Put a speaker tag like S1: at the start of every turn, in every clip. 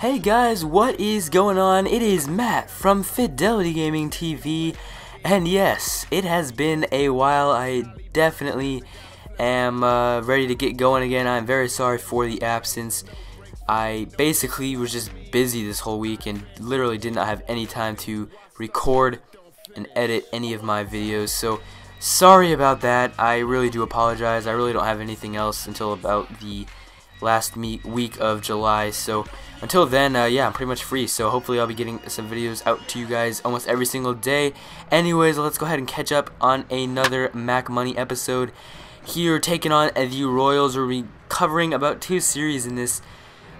S1: Hey guys, what is going on? It is Matt from FidelityGamingTV, and yes, it has been a while. I definitely am ready to get going again. I'm very sorry for the absence. I basically was just busy this whole week and literally did not have any time to record and edit any of my videos, so sorry about that. I really do apologize. I really don't have anything else until about the last week of July, so until then, yeah, I'm pretty much free, so hopefully I'll be getting some videos out to you guys almost every single day. Anyways, let's go ahead and catch up on another Mac Money episode. Here, taking on the Royals. We'll be covering about 2 series in this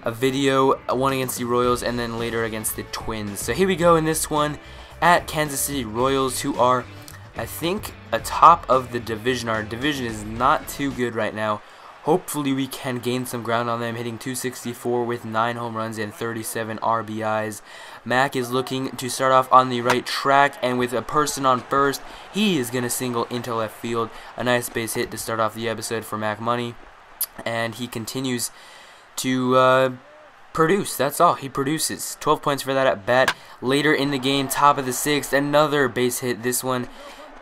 S1: video, one against the Royals and then later against the Twins. So here we go in this one at Kansas City Royals, who are, I think, atop of the division. Our division is not too good right now. Hopefully we can gain some ground on them, hitting 264 with 9 home runs and 37 RBIs. Mac is looking to start off on the right track, and with a person on first, he is going to single into left field. A nice base hit to start off the episode for Mac Money, and he continues to produce. That's all. He produces. 12 points for that at bat. Later in the game, top of the 6th, another base hit. This one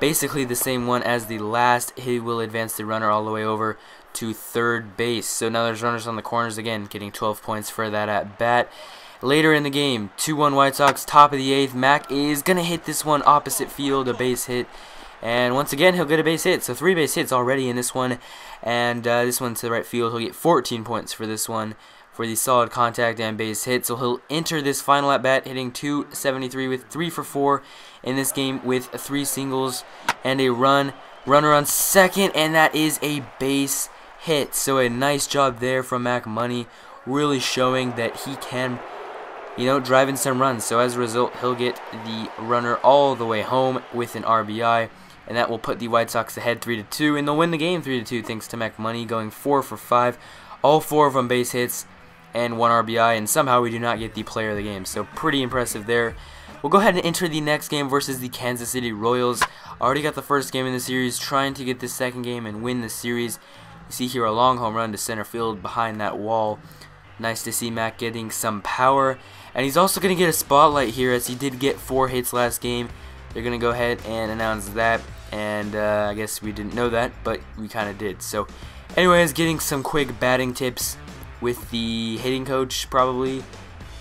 S1: basically the same one as the last. He will advance the runner all the way over to third base. So now there's runners on the corners again, getting 12 points for that at bat. Later in the game, 2-1 White Sox, top of the 8th. Mac is going to hit this one opposite field, a base hit. And once again, he'll get a base hit. So 3 base hits already in this one. And this one to the right field, he'll get 14 points for this one, for the solid contact and base hit. So he'll enter this final at bat hitting 273 with 3 for 4 in this game with 3 singles and a run. Runner on second, and that is a base hit. So a nice job there from Mac Money, really showing that he can, drive in some runs. So as a result, he'll get the runner all the way home with an RBI, and that will put the White Sox ahead 3-2, and they'll win the game 3-2 thanks to Mac Money going 4 for 5, all 4 of them base hits and 1 RBI, and somehow we do not get the player of the game. So pretty impressive there. We'll go ahead and enter the next game versus the Kansas City Royals. Already got the first game in the series, trying to get the second game and win the series. You see here a long home run to center field behind that wall. Nice to see Mac getting some power. And he's also going to get a spotlight here, as he did get 4 hits last game. They're going to go ahead and announce that. And I guess we didn't know that, but we kind of did. So anyways, getting some quick batting tips with the hitting coach, probably,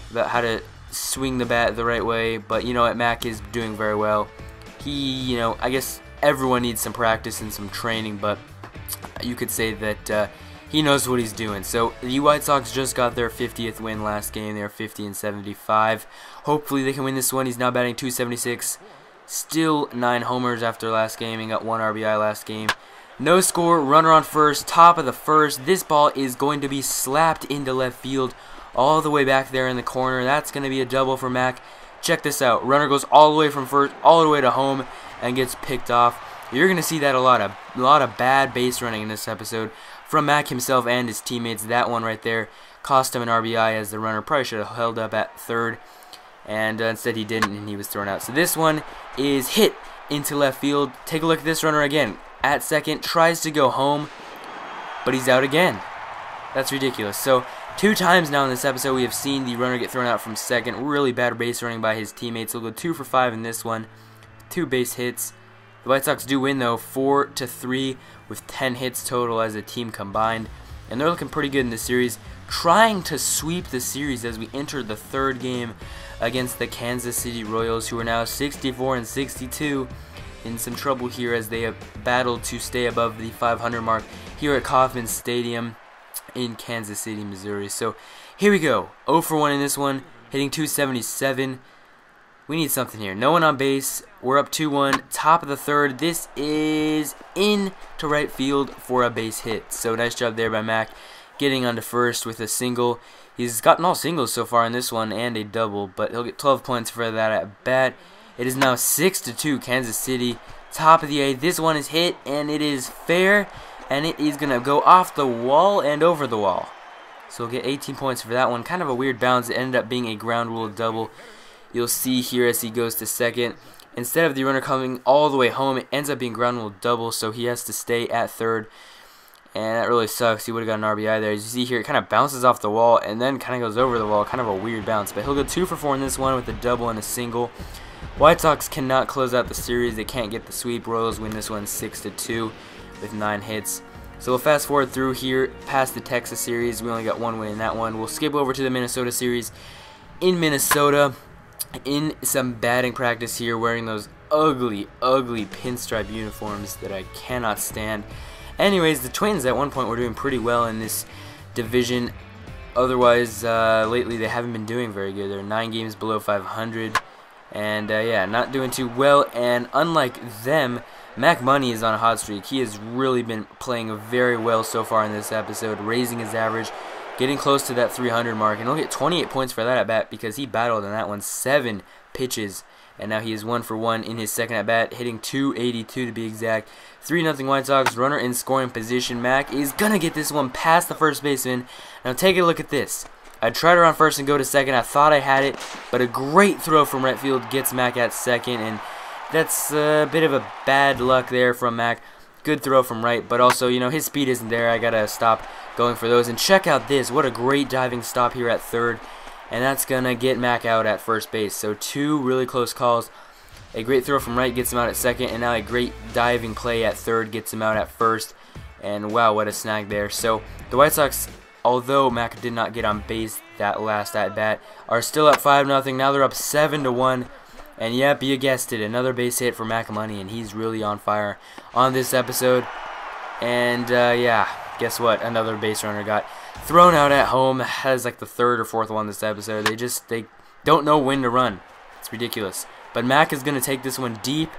S1: about how to swing the bat the right way. But you know what, Mac is doing very well. He, I guess everyone needs some practice and some training, but you could say that he knows what he's doing. So the White Sox just got their 50th win last game. They're 50-75. Hopefully they can win this one. He's now batting 276. Still 9 homers after last game, and got 1 RBI last game. No score, runner on first, top of the first. This ball is going to be slapped into left field, all the way back there in the corner. That's going to be a double for Mac. Check this out. Runner goes all the way from first, all the way to home, and gets picked off. You're going to see that a lot of bad base running in this episode from Mac himself and his teammates. That one right there cost him an RBI, as the runner probably should have held up at third, and instead he didn't, and he was thrown out. So this one is hit into left field. Take a look at this runner again. At second, tries to go home, but he's out again. That's ridiculous. So 2 times now in this episode we have seen the runner get thrown out from second. Really bad base running by his teammates. He'll go 2 for 5 in this one. 2 base hits. The White Sox do win though, 4-3, with 10 hits total as a team combined. And they're looking pretty good in this series, trying to sweep the series as we enter the 3rd game against the Kansas City Royals, who are now 64-62. In some trouble here as they have battled to stay above the 500 mark here at Kauffman Stadium in Kansas City, Missouri. So here we go. 0 for 1 in this one, hitting 277. We need something here. No one on base. We're up 2-1. Top of the 3rd. This is in to right field for a base hit. So nice job there by Mac, getting onto first with a single. He's gotten all singles so far in this one and a double, but he'll get 12 points for that at bat. It is now 6-2 Kansas City, top of the 8th. This one is hit, and it is fair, and it is going to go off the wall and over the wall. So we'll get 18 points for that one. Kind of a weird bounce. It ended up being a ground rule double. You'll see here as he goes to second, instead of the runner coming all the way home, it ends up being ground rule double, so he has to stay at third. and that really sucks. He would have got an RBI there. As you see here, it kind of bounces off the wall and then kind of goes over the wall. Kind of a weird bounce, but he'll go 2 for 4 in this one with a double and a single. White Sox cannot close out the series. They can't get the sweep. Royals win this one 6-2 with 9 hits. So we'll fast forward through here past the Texas series. We only got 1 win in that one. We'll skip over to the Minnesota series. In Minnesota, in some batting practice here, wearing those ugly pinstripe uniforms that I cannot stand. Anyways, the Twins at one point were doing pretty well in this division. Otherwise, lately they haven't been doing very good. They're 9 games below 500, and yeah, not doing too well. And unlike them, Mac Money is on a hot streak. He has really been playing very well so far in this episode, raising his average, getting close to that 300 mark, and he'll get 28 points for that at bat because he battled in that one 7 pitches. And now he is 1 for 1 in his second at bat, hitting .282 to be exact. 3-0 White Sox, runner in scoring position. Mac is gonna get this one past the first baseman. Now take a look at this. I tried to run first and go to second. I thought I had it, but a great throw from right field gets Mac at second, and that's a bit of a bad luck there from Mac. Good throw from right, but also, you know, his speed isn't there. I gotta stop going for those. And check out this. What a great diving stop here at third. And that's going to get Mac out at first base. So 2 really close calls. A great throw from right gets him out at second, and now a great diving play at third gets him out at first. And wow, what a snag there. So the White Sox, although Mac did not get on base that last at-bat, are still up 5-0. Now they're up 7-1. And yep, you guessed it, another base hit for Mac Money, and he's really on fire on this episode. And yeah, guess what? Another base runner got thrown out at home. Has like the 3rd or 4th one this episode. They don't know when to run. It's ridiculous. But Mac is going to take this one deep,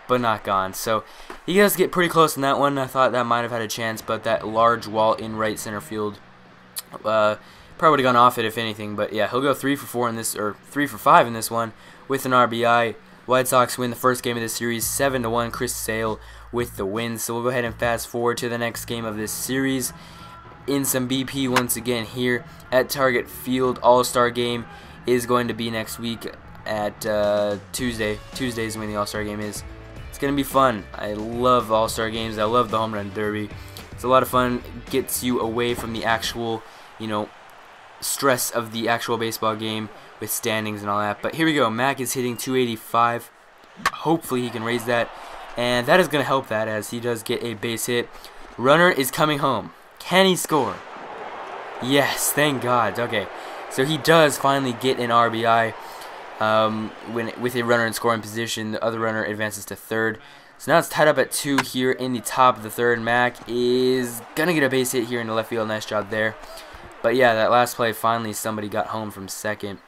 S1: but not gone. So he does get pretty close in that one. I thought that might have had a chance, but that large wall in right center field probably would have gone off it if anything. But yeah, he'll go 3 for 4 in this, or 3 for 5 in this one with an RBI. White Sox win the first game of this series 7-1. Chris Sale with the win. So we'll go ahead and fast forward to the next game of this series. In some BP once again here at Target Field. All-Star game is going to be next week at Tuesday. Tuesday is when the All-Star game is. It's going to be fun. I love All-Star games. I love the Home Run Derby. It's a lot of fun. Gets you away from the actual, you know, stress of the actual baseball game with standings and all that. But here we go. Mac is hitting .285. Hopefully he can raise that. And that is going to help that as he does get a base hit. Runner is coming home. Can he score? Yes, thank God. Okay, so he does finally get an RBI with a runner in scoring position. The other runner advances to third. So now it's tied up at 2 here in the top of the third. Mac is going to get a base hit here in the left field. Nice job there. But yeah, that last play, finally somebody got home from second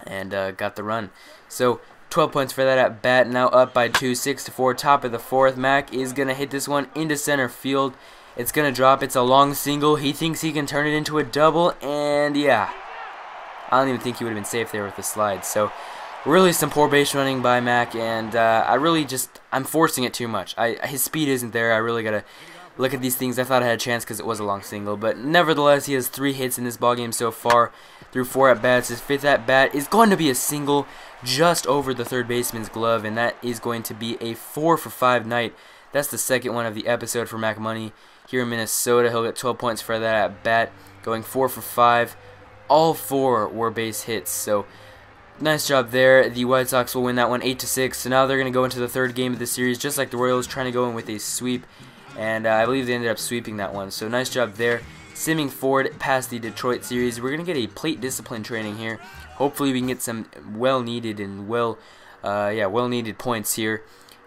S1: and got the run. So 12 points for that at bat. Now up by 2, 6-4, top of the 4th. Mac is going to hit this one into center field. It's going to drop. It's a long single. He thinks he can turn it into a double, and yeah. I don't even think he would have been safe there with the slide. So really some poor base running by Mac, and I'm forcing it too much. His speed isn't there. I really got to look at these things. I thought I had a chance because it was a long single, but nevertheless, he has 3 hits in this ballgame so far through 4 at-bats. His 5th at-bat is going to be a single just over the third baseman's glove, and that is going to be a 4 for 5 night. That's the second one of the episode for Mac Money. Here in Minnesota, he'll get 12 points for that at bat, going 4 for 5. All 4 were base hits, so nice job there. The White Sox will win that one 8-6. So now they're going to go into the 3rd game of the series, just like the Royals, trying to go in with a sweep, and I believe they ended up sweeping that one. So nice job there. Simming forward past the Detroit series, we're going to get a plate discipline training here. Hopefully we can get some well-needed and well-needed points here.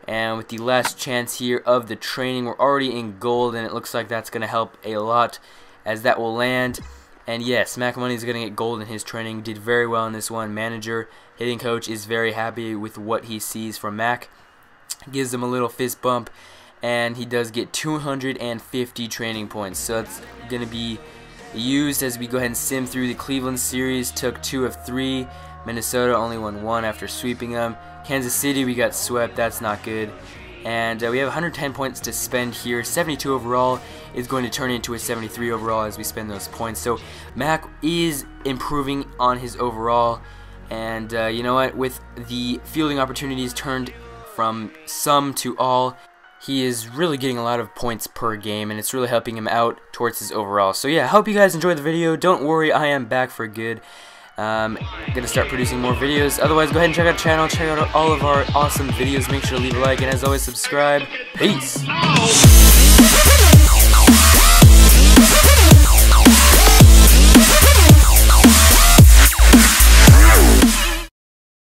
S1: And with the last chance here of the training, we're already in gold, and it looks like that's going to help a lot as that will land. And yes, Mac Money is going to get gold in his training. Did very well in this one. Manager, hitting coach is very happy with what he sees from Mac. Gives him a little fist bump, and he does get 250 training points. So it's going to be used as we go ahead and sim through the Cleveland series. Took 2 of 3. Minnesota only won 1 after sweeping them. Kansas City, we got swept. That's not good. And we have 110 points to spend here. 72 overall is going to turn into a 73 overall as we spend those points. So Mac is improving on his overall. And you know what? With the fielding opportunities turned from some to all, he is really getting a lot of points per game, and it's really helping him out towards his overall. So yeah, hope you guys enjoyed the video. Don't worry, I am back for good. Gonna start producing more videos. Otherwise, go ahead and check out the channel, check out all of our awesome videos. Make sure to leave a like, and as always, subscribe. Peace.